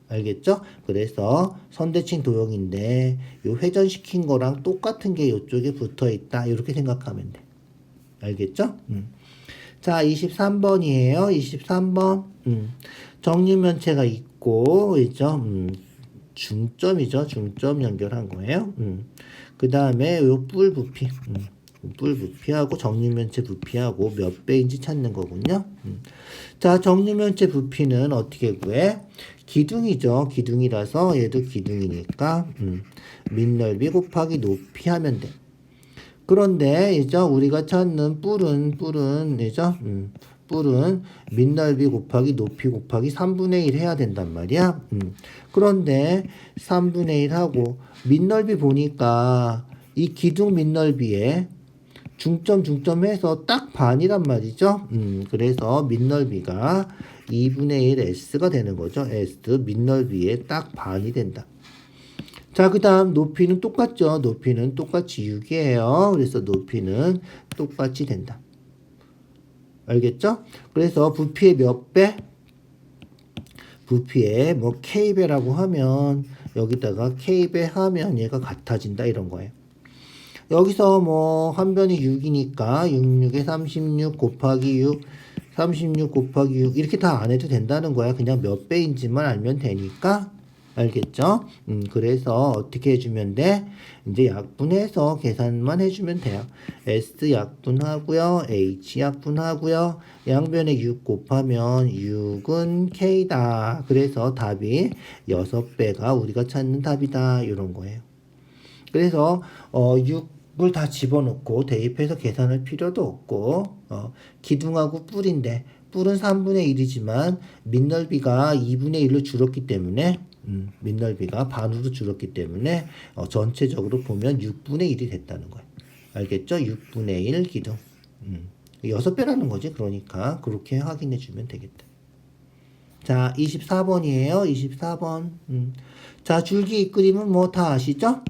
알겠죠? 그래서 선대칭 도형인데 요 회전시킨 거랑 똑같은 게 이쪽에 붙어 있다. 이렇게 생각하면 돼. 알겠죠? 자, 23번이에요. 23번. 정류면체가 있고, 있죠? 중점이죠. 중점 연결한 거예요. 그 다음에 요 뿔 부피. 뿔 부피하고 정류면체 부피하고 몇 배인지 찾는 거군요. 자, 정류면체 부피는 어떻게 구해? 기둥이죠. 기둥이라서 얘도 기둥이니까 밑넓이 곱하기 높이 하면 돼. 그런데 이제 우리가 찾는 뿔은 이죠? 뿔은 밑넓이 곱하기 높이 곱하기 3분의 1 해야 된단 말이야. 그런데 3분의 1 하고 밑넓이 보니까 이 기둥 밑넓이에 중점 해서 딱 반이란 말이죠. 그래서 밑넓이가 2분의 1 S가 되는 거죠. S 밑넓이에 딱 반이 된다. 자, 그 다음 높이는 똑같죠. 높이는 똑같이 6이에요. 그래서 높이는 똑같이 된다. 알겠죠? 그래서 부피의 몇 배? 부피의 뭐 K배라고 하면 여기다가 K배 하면 얘가 같아진다 이런 거예요. 여기서 뭐 한 변이 6이니까 66에 36 곱하기 6 36 곱하기 6 이렇게 다 안 해도 된다는 거야. 그냥 몇 배인지만 알면 되니까. 알겠죠? 그래서 어떻게 해주면 돼? 이제 약분해서 계산만 해주면 돼요. S 약분하고요. H 약분하고요. 양변에 6 곱하면 6은 K다. 그래서 답이 6배가 우리가 찾는 답이다. 이런 거예요. 그래서 6을 다 집어넣고 대입해서 계산할 필요도 없고 기둥하고 뿔인데 뿔은 3분의 1이지만 밑넓이가 2분의 1로 줄었기 때문에 밑넓이가 반으로 줄었기 때문에 전체적으로 보면 6분의 1이 됐다는 거예요. 알겠죠? 6분의 1 기둥. 6배라는 거지. 그러니까 그렇게 확인해 주면 되겠다. 자, 24번이에요. 24번. 자, 줄기 이끌림은 뭐 다 아시죠?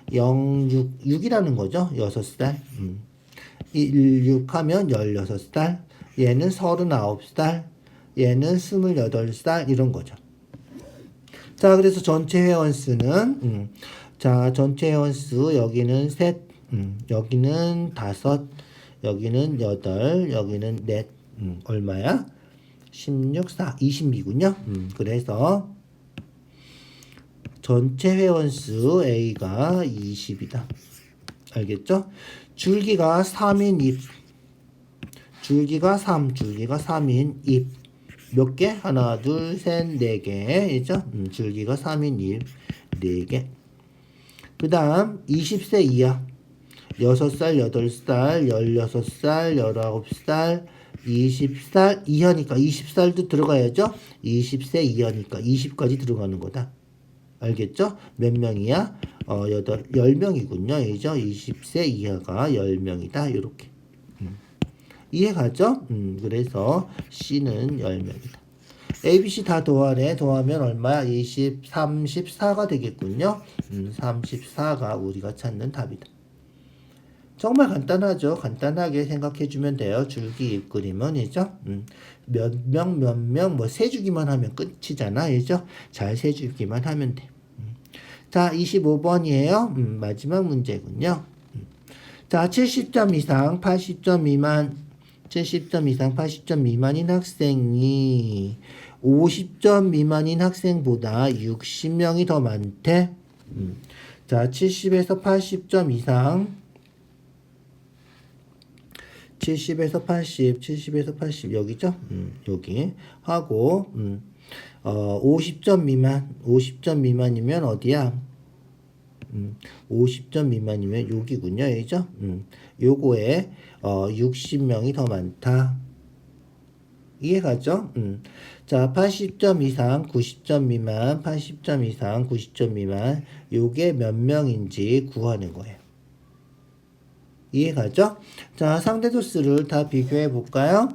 6이라는 거죠. 6살. 16 하면 16살. 얘는 39살. 얘는 28살. 이런 거죠. 자, 그래서 전체 회원수는, 자, 전체 회원수, 여기는 셋, 여기는 5, 여기는 8, 여기는 넷, 얼마야? 16, 4, 20이군요. 그래서 전체 회원수 A가 20이다. 알겠죠? 줄기가 3인 잎. 줄기가 3, 줄기가 3인 잎. 몇 개? 하나, 둘, 셋, 네 개. 있죠? 줄기가 3인 잎. 4개. 그 다음, 20세 이하. 6살, 8살, 16살, 19살, 20살 이하니까 20살도 들어가야죠? 20세 이하니까 20까지 들어가는 거다. 알겠죠? 몇 명이야? 10명이군요. 이죠? 20세 이하가 10명이다. 이렇게. 이해가죠? 그래서 C는 10명이다. A, B, C 다 더하래. 더하면 얼마야? 20, 34가 되겠군요. 34가 우리가 찾는 답이다. 정말 간단하죠. 간단하게 생각해주면 돼요. 줄기 잎그림은, 이죠? 몇 명, 뭐 세주기만 하면 끝이잖아. 이죠? 잘 세주기만 하면 돼. 자, 25번이에요. 마지막 문제군요. 자, 70점 이상, 80점 미만, 70점 이상, 80점 미만인 학생이 50점 미만인 학생보다 60명이 더 많대. 자, 70에서 80점 이상, 70에서 80, 70에서 80 여기죠? 여기 하고 50점 미만, 50점 미만이면 어디야? 50점 미만이면 여기군요. 그죠? 요거에 60명이 더 많다. 이해가죠? 자, 80점 이상, 90점 미만, 80점 이상, 90점 미만, 요게 몇 명인지 구하는 거예요. 이해가죠? 자, 상대 도수를 다 비교해 볼까요?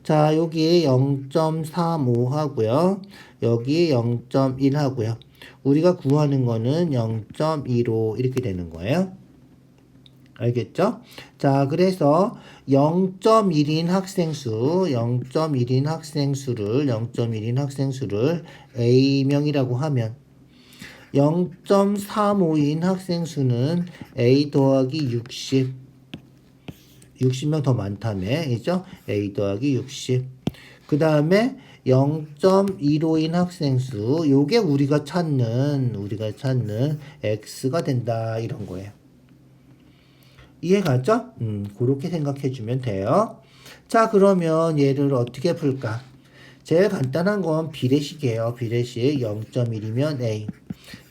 자, 여기 0.35 하고요. 여기 0.1 하고요. 우리가 구하는 거는 0.15 이렇게 되는 거예요. 알겠죠? 자, 그래서 0.1인 학생 수, 0.1인 학생 수를 A명이라고 하면 0.35인 학생 수는 A 더하기 60명 더 많다며, 이죠? A 더하기 60. 그 다음에 0.15인 학생 수, 요게 우리가 찾는 X가 된다, 이런 거예요. 이해가죠? 그렇게 생각해주면 돼요. 자, 그러면 얘를 어떻게 풀까? 제일 간단한 건 비례식이에요. 비례식 0.1이면 A,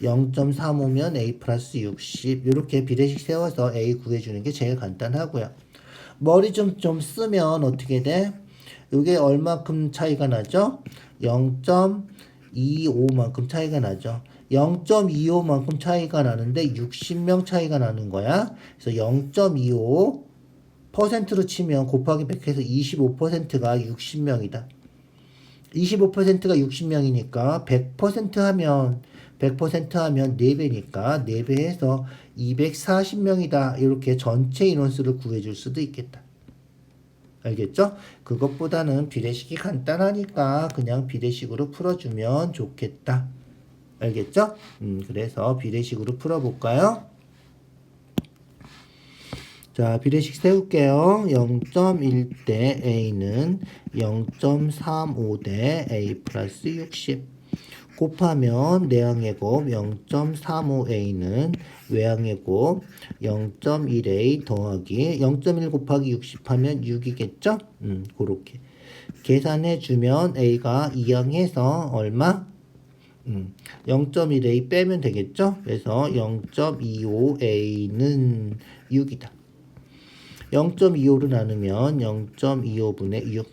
0.35면 A 플러스 60 이렇게 비례식 세워서 A 구해주는 게 제일 간단하고요. 머리 좀 쓰면 어떻게 돼? 이게 얼마큼 차이가 나죠? 0.25만큼 차이가 나죠. 0.25만큼 차이가 나는데 60명 차이가 나는 거야. 그래서 0.25%로 치면 곱하기 100해서 25%가 60명이다. 25%가 60명이니까 100% 하면 4배니까 4배해서 240명이다. 이렇게 전체 인원수를 구해줄 수도 있겠다. 알겠죠? 그것보다는 비례식이 간단하니까 그냥 비례식으로 풀어주면 좋겠다. 알겠죠? 그래서 비례식으로 풀어볼까요? 자, 비례식 세울게요. 0.1대 A는 0.35대 A 플러스 60 곱하면 내항의 곱 0.35A는 외항의 곱 0.1A 더하기 0.1 곱하기 60 하면 6이겠죠? 그렇게 계산해주면 A가 2항해서 얼마? 0.1A 빼면 되겠죠? 그래서 0.25A는 6이다. 0.25로 나누면 0.25분의 6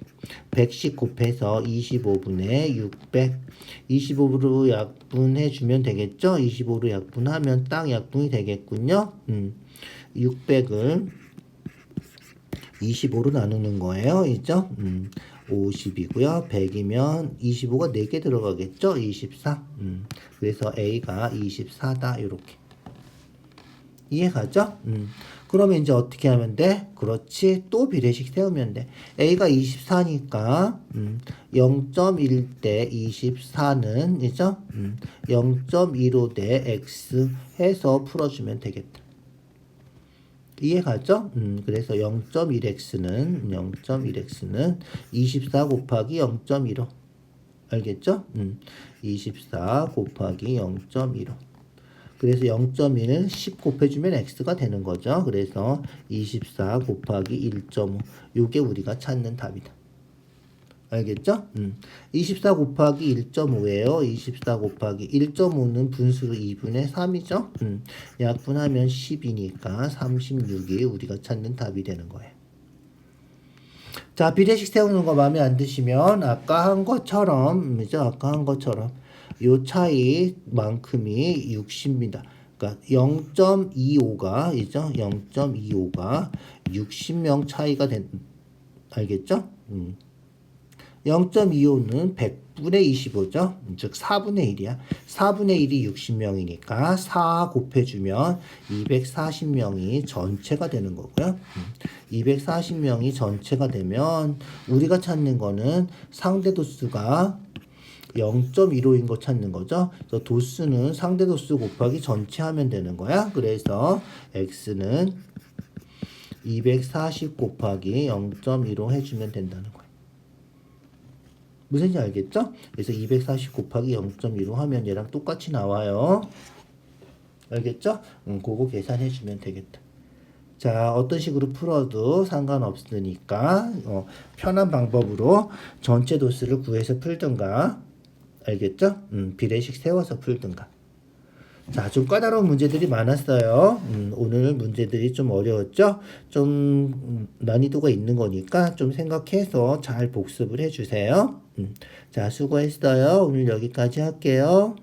110 곱해서 25분의 600 25로 약분해주면 되겠죠? 25로 약분하면 딱 약분이 되겠군요. 600을 25로 나누는 거예요. 있죠? 50이고요. 100이면 25가 4개 들어가겠죠? 24. 그래서 A가 24다. 이렇게. 이해가죠? 그러면 이제 어떻게 하면 돼? 그렇지. 또 비례식 세우면 돼. A가 24니까 0.1대 24는 이죠? 0.15대 X 해서 풀어주면 되겠다. 이해가죠? 그래서 0.1x는 24 곱하기 0.15 알겠죠? 24 곱하기 0.15 그래서 0.1은 10 곱해주면 x가 되는 거죠. 그래서 24 곱하기 1.5 요게 우리가 찾는 답이다. 알겠죠? 24 곱하기 1.5예요. 24 곱하기 1.5는 분수로 2분의 3이죠. 약분하면 10이니까 36이 우리가 찾는 답이 되는 거예요. 자, 비례식 세우는 거 마음에 안 드시면 아까 한 것처럼 요 차이만큼이 60입니다. 그러니까 0.25가 이죠? 0.25가 60명 차이가 된 알겠죠? 0.25는 100분의 25죠. 즉 4분의 1이야. 4분의 1이 60명이니까 4 곱해주면 240명이 전체가 되는 거고요. 240명이 전체가 되면 우리가 찾는 거는 상대 도수가 0.15인 거 찾는 거죠. 그래서 도수는 상대 도수 곱하기 전체 하면 되는 거야. 그래서 x는 240 곱하기 0.15 해주면 된다는 거야. 무슨지 알겠죠? 그래서 240 곱하기 0.15 하면 얘랑 똑같이 나와요. 알겠죠? 그거 계산해주면 되겠다. 자, 어떤 식으로 풀어도 상관없으니까 편한 방법으로 전체 도수를 구해서 풀든가 알겠죠? 비례식 세워서 풀든가 자, 좀 까다로운 문제들이 많았어요. 오늘 문제들이 좀 어려웠죠? 좀 난이도가 있는 거니까 좀 생각해서 잘 복습을 해주세요. 자, 수고했어요. 오늘 여기까지 할게요.